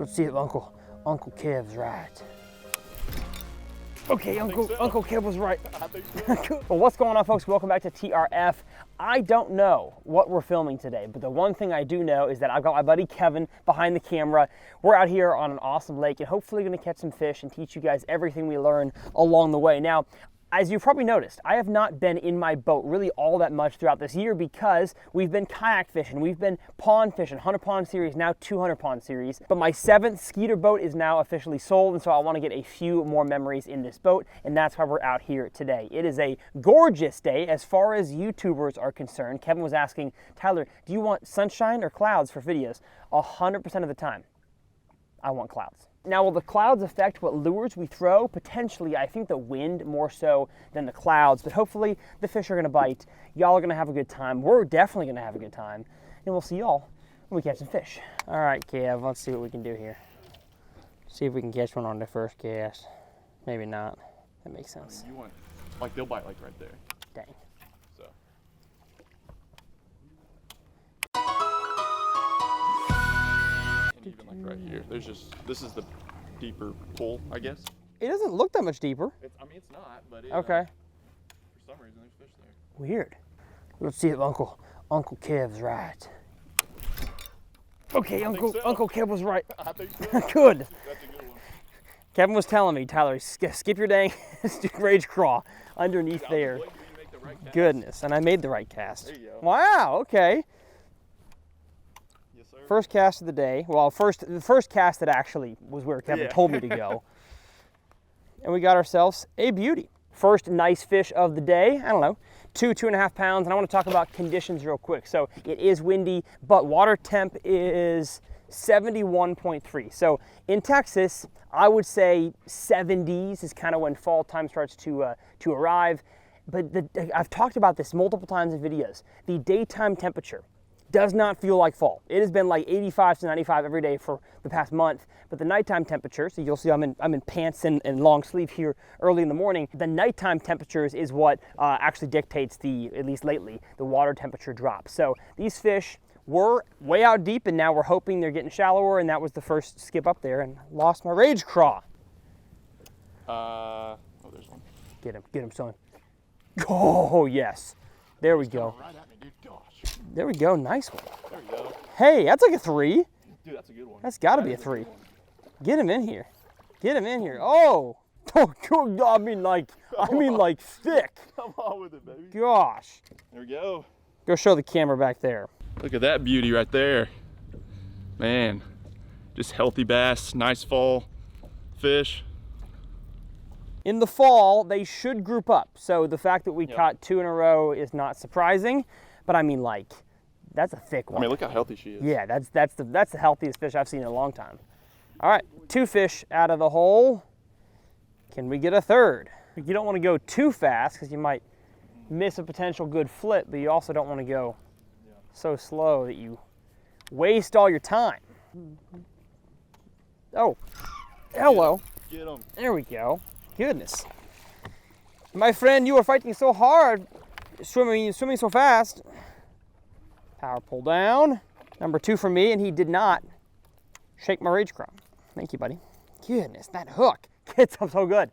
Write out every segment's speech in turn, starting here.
Let's see if Uncle Kev's right. Okay, Uncle Kev was right. Well, what's going on, folks? Welcome back to TRF. I don't know what we're filming today, but the one thing I do know is that I've got my buddy Kevin behind the camera. We're out here on an awesome lake and hopefully going to catch some fish and teach you guys everything we learn along the way. Now, as you've probably noticed, I have not been in my boat really all that much throughout this year because we've been kayak fishing, we've been pond fishing, 100 pond series, now 200 pond series. But my 7th Skeeter boat is now officially sold, and so I want to get a few more memories in this boat, and that's why we're out here today. It is a gorgeous day as far as YouTubers are concerned. Kevin was asking, Tyler, do you want sunshine or clouds for videos? 100% of the time, I want clouds. Now, will the clouds affect what lures we throw? Potentially. I think the wind more so than the clouds, but hopefully the fish are going to bite. Y'all are going to have a good time. We're definitely going to have a good time, and we'll see y'all when we catch some fish. All right, Kev, let's see what we can do here. See if we can catch one on the first cast. Maybe not. That makes sense. You want, like, they'll bite like right there. Dang. So. And even like right here, there's just, this is the deeper pool, I guess. It doesn't look that much deeper. I mean, it's not, but it, okay. For some reason, there's fish there. Weird. Let's see if Uncle Kev's right. Okay, Uncle Kev was right. I think so. Good. That's a good one. Kevin was telling me, Tyler, skip your dang rage craw underneath there. Goodness, and I made the right cast. There you go. Wow, okay. Yes, sir. First cast of the day. Well, the first cast that actually was where Kevin told me to go. And we got ourselves a beauty. First nice fish of the day. I don't know, 2.5 pounds. And I want to talk about conditions real quick. So it is windy, but water temp is 71.3. So in Texas, I would say 70s is kind of when fall time starts to arrive. But I've talked about this multiple times in videos. The daytime temperature does not feel like fall. It has been like 85 to 95 every day for the past month, but the nighttime temperature, so you'll see I'm in pants and long sleeve here early in the morning. The nighttime temperatures is what actually dictates at least lately, the water temperature drop. So these fish were way out deep, and now we're hoping they're getting shallower, and that was the first skip up there, and lost my rage craw. Oh, there's one. Get him, son. Oh, yes. There we go. Right at me, dude. Gosh. There we go, nice one. There we go. Hey, that's like a 3. Dude, that's a good one. That's gotta be a 3. Get him in here. Get him in here. Oh, I mean like thick. Come on with it, baby. Gosh. There we go. Go show the camera back there. Look at that beauty right there. Man, just healthy bass, nice fall fish. In the fall, they should group up. So the fact that we caught 2 in a row is not surprising, but I mean, like, that's a thick one. I mean, look how healthy she is. Yeah, that's the healthiest fish I've seen in a long time. All right, 2 fish out of the hole. Can we get a third? You don't want to go too fast because you might miss a potential good flip, but you also don't want to go so slow that you waste all your time. Oh, hello. Get him. There we go. Goodness. My friend, you are fighting so hard, swimming so fast. Power pull down. Number 2 for me, and he did not shake my rage craw. Thank you, buddy. Goodness, that hook gets up so good.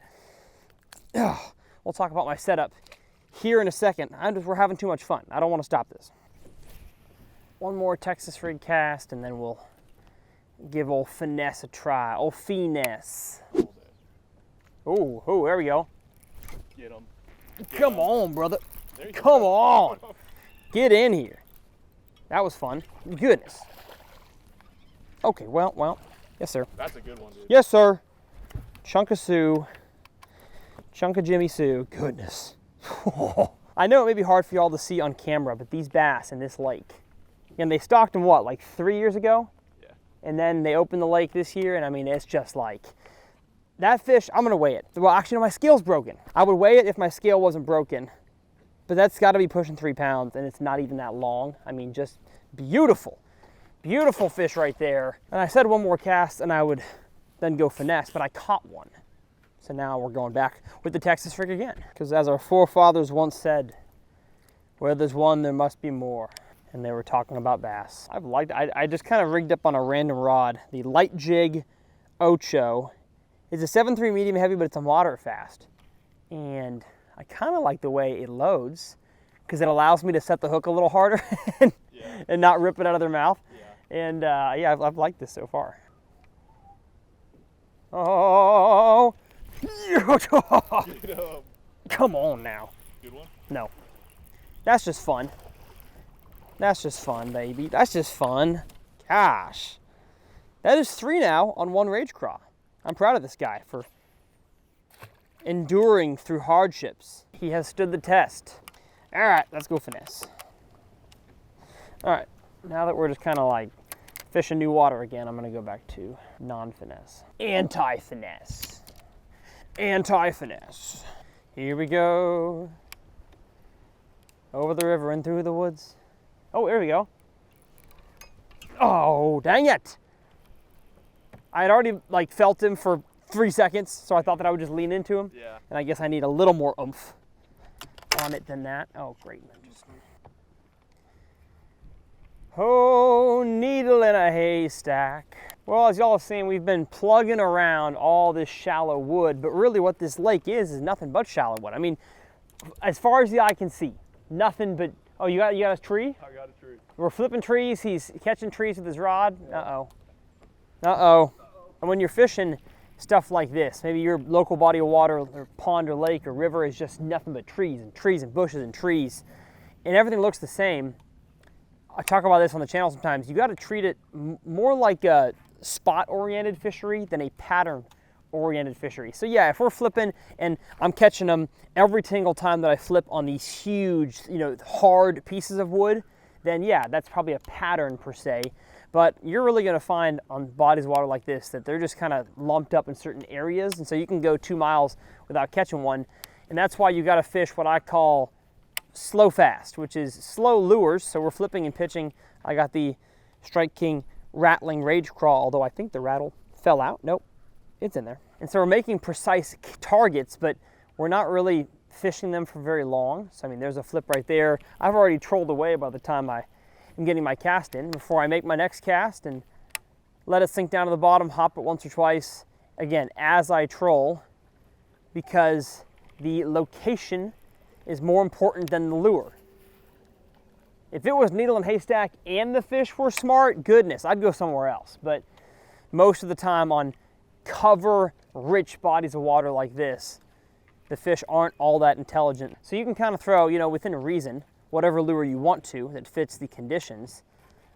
Ugh. We'll talk about my setup here in a second. We're having too much fun. I don't want to stop this. One more Texas rig cast, and then we'll give old finesse a try. Old finesse. Oh, there we go. Get him. Come on, brother. Come on. Get in here. That was fun. Goodness. Okay, well. Yes, sir. That's a good one, dude. Yes, sir. Chunk of Sue. Chunk of Jimmy Sue. Goodness. I know it may be hard for y'all to see on camera, but these bass in this lake, and they stocked them, what, like 3 years ago? Yeah. And then they opened the lake this year, and I mean, it's just like, that fish, I'm gonna weigh it. Well, actually, no, my scale's broken. I would weigh it if my scale wasn't broken, but that's gotta be pushing 3 pounds, and it's not even that long. I mean, just beautiful. Beautiful fish right there. And I said one more cast, and I would then go finesse, but I caught one. So now we're going back with the Texas rig again. Because as our forefathers once said, where there's one, there must be more. and they were talking about bass. I just kind of rigged up on a random rod. The Light Jig Ocho. It's a 7.3 medium heavy, but it's a moderate fast. And I kind of like the way it loads because it allows me to set the hook a little harder and not rip it out of their mouth. Yeah. And yeah, I've liked this so far. Oh, come on now. Good one? No. That's just fun. That's just fun, baby. That's just fun. Gosh. That is 3 now on one rage craw. I'm proud of this guy for enduring through hardships. He has stood the test. All right, let's go finesse. All right, now that we're just kind of like fishing new water again, I'm gonna go back to non-finesse. Anti-finesse. Anti-finesse. Here we go. Over the river and through the woods. Oh, there we go. Oh, dang it. I had already like felt him for 3 seconds, so I thought that I would just lean into him. Yeah. And I guess I need a little more oomph on it than that. Oh, great. Oh, needle in a haystack. Well, as y'all have seen, we've been plugging around all this shallow wood, but really what this lake is nothing but shallow wood. I mean, as far as the eye can see, nothing but, oh, you got a tree? I got a tree. We're flipping trees, he's catching trees with his rod. Uh-oh. Uh-oh. And when you're fishing stuff like this, maybe your local body of water or pond or lake or river is just nothing but trees and trees and bushes and trees, and everything looks the same. I talk about this on the channel sometimes. You got to treat it more like a spot-oriented fishery than a pattern-oriented fishery. So yeah, if we're flipping and I'm catching them every single time that I flip on these huge, hard pieces of wood, then yeah, that's probably a pattern per se. But you're really going to find on bodies of water like this that they're just kind of lumped up in certain areas, and so you can go 2 miles without catching one. And that's why you got to fish what I call slow fast, which is slow lures. So we're flipping and pitching. I got the Strike King rattling rage craw, although I think the rattle fell out. Nope, it's in there. And so we're making precise targets, but we're not really fishing them for very long. So I mean, there's a flip right there. I've already trolled away by the time I'm getting my cast in before I make my next cast and let it sink down to the bottom, hop it once or twice, again, as I troll, because the location is more important than the lure. If it was needle and haystack and the fish were smart, goodness, I'd go somewhere else. But most of the time on cover-rich bodies of water like this, the fish aren't all that intelligent. So you can kind of throw, within reason, whatever lure you want to that fits the conditions.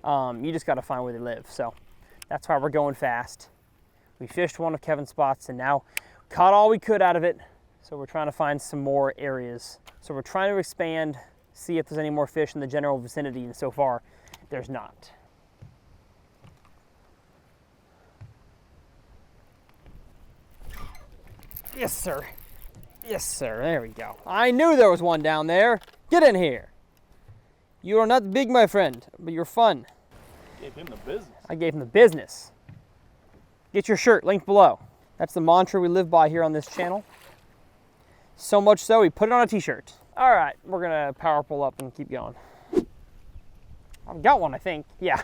You just got to find where they live. So that's why we're going fast. We fished one of Kevin's spots and now caught all we could out of it. So we're trying to find some more areas. So we're trying to expand, see if there's any more fish in the general vicinity, and so far there's not. Yes, sir. Yes, sir. There we go. I knew there was one down there. Get in here. You are not big, my friend, but you're fun. Gave him the business. I gave him the business. Get your shirt, linked below. That's the mantra we live by here on this channel. So much so, we put it on a t-shirt. All right, we're gonna power pull up and keep going. I've got one, I think. Yeah.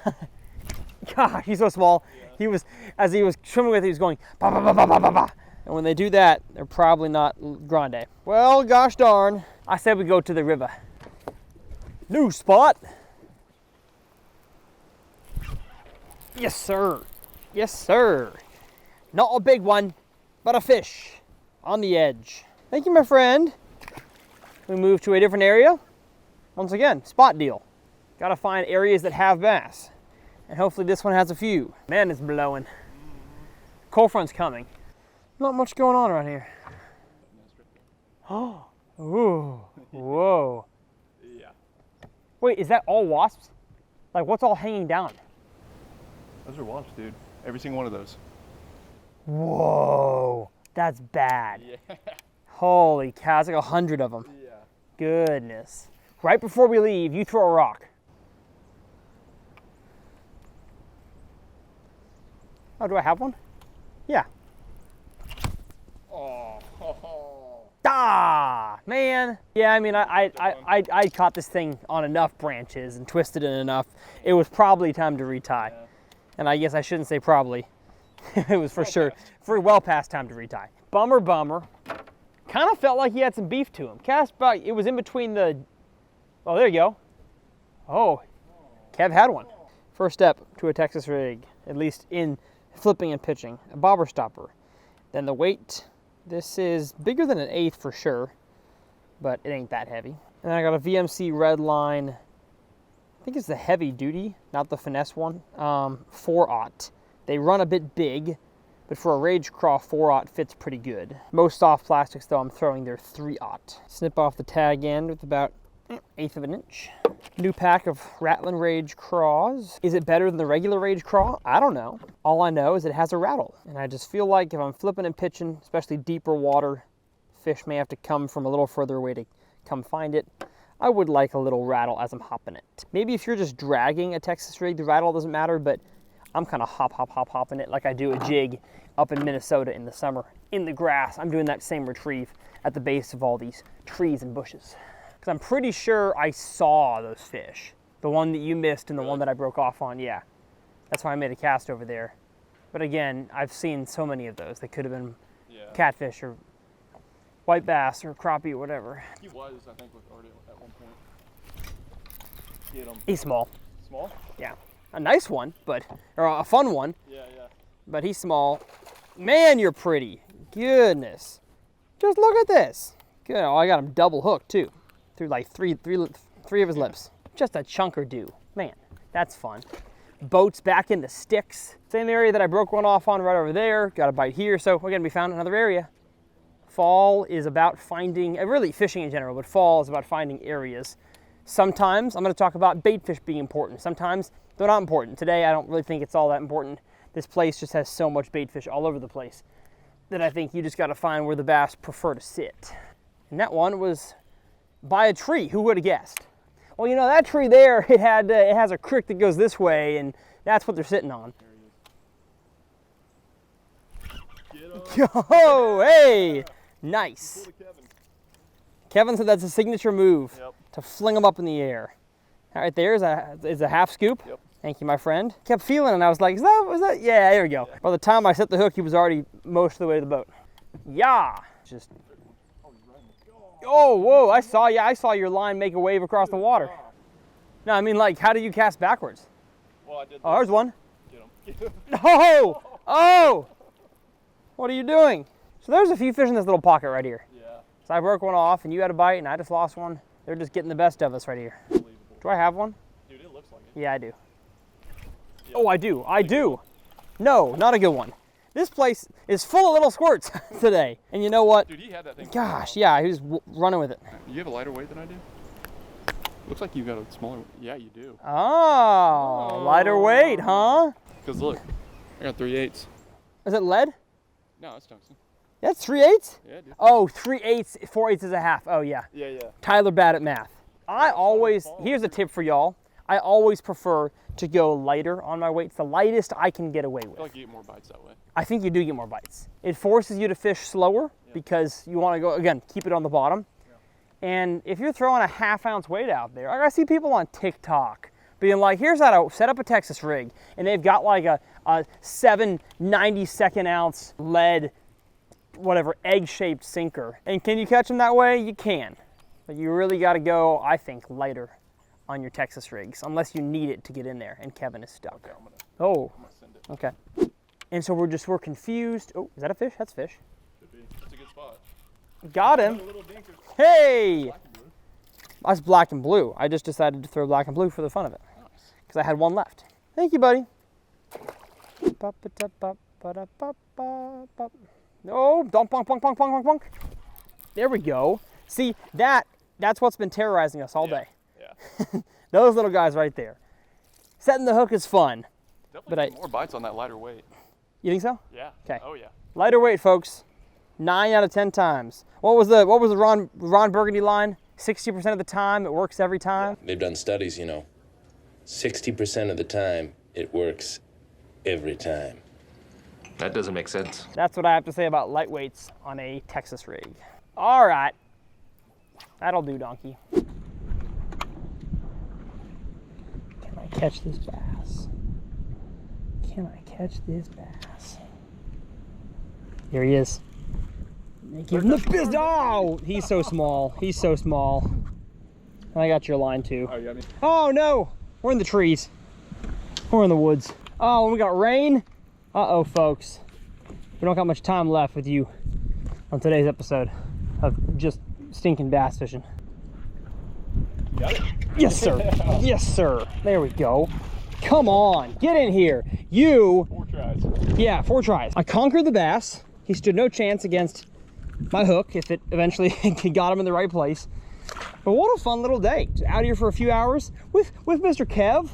God, he's so small. Yeah. As he was swimming with it, he was going, ba, ba, ba, ba, ba, ba, ba. And when they do that, they're probably not grande. Well, gosh darn. I said we go to the river. New spot. Yes, sir. Yes, sir. Not a big one, but a fish on the edge. Thank you, my friend. We move to a different area. Once again, spot deal. Gotta find areas that have bass. And hopefully this one has a few. Man, it's blowing. Cold front's coming. Not much going on around here. Oh, ooh, whoa. Yeah. Wait, is that all wasps? Like, what's all hanging down? Those are wasps, dude. Every single one of those. Whoa, that's bad. Yeah. Holy cow, it's like 100 of them. Yeah. Goodness. Right before we leave, you throw a rock. Oh, do I have one? Yeah. Oh. Ah, Man, yeah, I mean, I caught this thing on enough branches and twisted it enough. It was probably time to retie. Yeah. And I guess I shouldn't say probably. It was for sure, well past time to retie. Bummer. Kind of felt like he had some beef to him. Cast back, it was in between the, oh, there you go. Oh, Kev had one. First step to a Texas rig, at least in flipping and pitching, a bobber stopper. Then the weight, this is bigger than an 1/8 for sure, but it ain't that heavy. And I got a VMC red line, I think it's the heavy duty, not the finesse one, 4/0. They run a bit big, but for a Rage Craw 4/0 fits pretty good. Most soft plastics though, I'm throwing their 3/0. Snip off the tag end with about 1/8 of an inch. New pack of Rattlin' Rage Craws. Is it better than the regular Rage Craw? I don't know. All I know is it has a rattle. And I just feel like if I'm flipping and pitching, especially deeper water, fish may have to come from a little further away to come find it. I would like a little rattle as I'm hopping it. Maybe if you're just dragging a Texas rig, the rattle doesn't matter, but I'm kind of hopping it like I do a jig up in Minnesota in the summer. In the grass, I'm doing that same retrieve at the base of all these trees and bushes. Because I'm pretty sure I saw those fish. The one that you missed and the one that I broke off on, yeah. That's why I made a cast over there. But again, I've seen so many of those. They could have been catfish or white bass or crappie or whatever. He was, I think, with Artie at one point. Get him. He's small. Small? Yeah. A nice one, but, or a fun one. Yeah. But he's small. Man, you're pretty. Goodness. Just look at this. Good. Oh, I got him double hooked too. Through like three of his lips. Just a chunker do. Man, that's fun. Boats back in the sticks. Same area that I broke one off on right over there. Got a bite here, so we're gonna be found another area. Fall is about finding, really fishing in general, but fall is about finding areas. Sometimes I'm gonna talk about bait fish being important. Sometimes they're not important. Today, I don't really think it's all that important. This place just has so much bait fish all over the place that I think you just gotta find where the bass prefer to sit. And that one was by a tree. Who would have guessed? Well, you know, that tree there, it has a creek that goes this way, and that's what they're sitting on. Oh, hey, nice. Kevin said that's a signature move, to fling them up in the air. All right, there is a half scoop. Yep. Thank you, my friend. Kept feeling it, and I was like, was that? Yeah, there we go. By the time I set the hook, he was already most of the way to the boat. Yeah. Just. Oh, whoa, I saw your line make a wave across the water. No, I mean, like, how do you cast backwards? Well, I did. Oh, there's one. Get him. Oh! What are you doing? So there's a few fish in this little pocket right here. Yeah. So I broke one off, and you had a bite, and I just lost one. They're just getting the best of us right here. Do I have one? Dude, it looks like it. Yeah, I do. Yeah. Oh, I do. No, not a good one. This place is full of little squirts today. And you know what? Dude, he had that thing. Gosh, yeah, he was running with it. You have a lighter weight than I do? Looks like you got a smaller. Yeah, you do. Oh, lighter weight, huh? Because look, I got 3/8. Is it lead? No, it's tungsten. That's 3/8? Yeah, dude. Oh, 3/8, 4/8 is a half. Oh, yeah. Yeah. Tyler bad at math. Here's a tip for y'all. I always prefer to go lighter on my weights, the lightest I can get away with. I feel like you get more bites that way. I think you do get more bites. It forces you to fish slower because you want to go, again, keep it on the bottom. Yeah. And if you're throwing a half-ounce weight out there, I see people on TikTok being like, here's how to set up a Texas rig. And they've got like a 7 92nd ounce lead, whatever, egg-shaped sinker. And can you catch them that way? You can. But you really got to go, I think, lighter on your Texas rigs, unless you need it to get in there, and Kevin is stuck. Okay, I'm gonna send it. Okay. And so we're confused. Oh, is that a fish? That's fish. Could be. It's a good spot. Got him. Hey! That's black and blue. I just decided to throw black and blue for the fun of it. Nice. Because I had one left. Thank you, buddy. No, don't bonk. There we go. See, that's what's been terrorizing us all day. Yeah. Those little guys right there. Setting the hook is fun. Definitely more bites on that lighter weight. You think so? Yeah. Okay. Oh yeah. Lighter weight, folks. 9 out of 10 times. What was the Ron Burgundy line? 60% of the time, it works every time. They've done studies, 60% of the time, it works every time. That doesn't make sense. That's what I have to say about lightweights on a Texas rig. All right. That'll do, donkey. Can I catch this bass? Can I catch this bass? Here he is. Give him the business. Oh, he's so small. He's so small. And I got your line too. Oh, you got me? Oh no, we're in the trees. We're in the woods. Oh, we got rain. Uh-oh, folks. We don't got much time left with you on today's episode of just stinking bass fishing. Got it? Yes, sir. Yes, sir. There we go. Come on, get in here. You. 4 tries. Yeah, 4 tries. I conquered the bass. He stood no chance against my hook if it eventually got him in the right place. But what a fun little day. Out here for a few hours with Mr. Kev,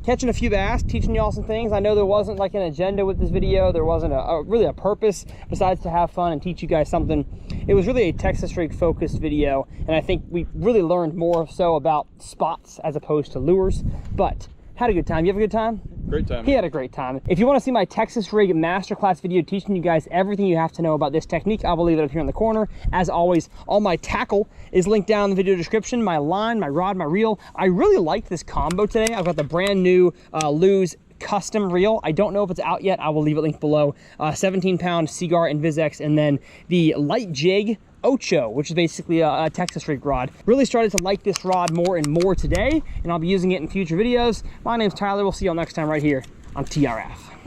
catching a few bass, teaching y'all some things. I know there wasn't like an agenda with this video. There wasn't really a purpose besides to have fun and teach you guys something. It was really a Texas rig focused video, and I think we really learned more so about spots as opposed to lures, but had a good time. You have a good time? Great time. He had a great time. If you want to see my Texas rig masterclass video teaching you guys everything you have to know about this technique, I will leave it up here in the corner. As always, all my tackle is linked down in the video description. My line, my rod, my reel. I really liked this combo today. I've got the brand new Lew's custom reel. I don't know if it's out yet. I will leave it linked below. 17-pound Seaguar and Vizex, and then the light jig Ocho, which is basically a Texas rig rod. Really started to like this rod more and more today, and I'll be using it in future videos. My name's Tyler. We'll see y'all next time right here on TRF.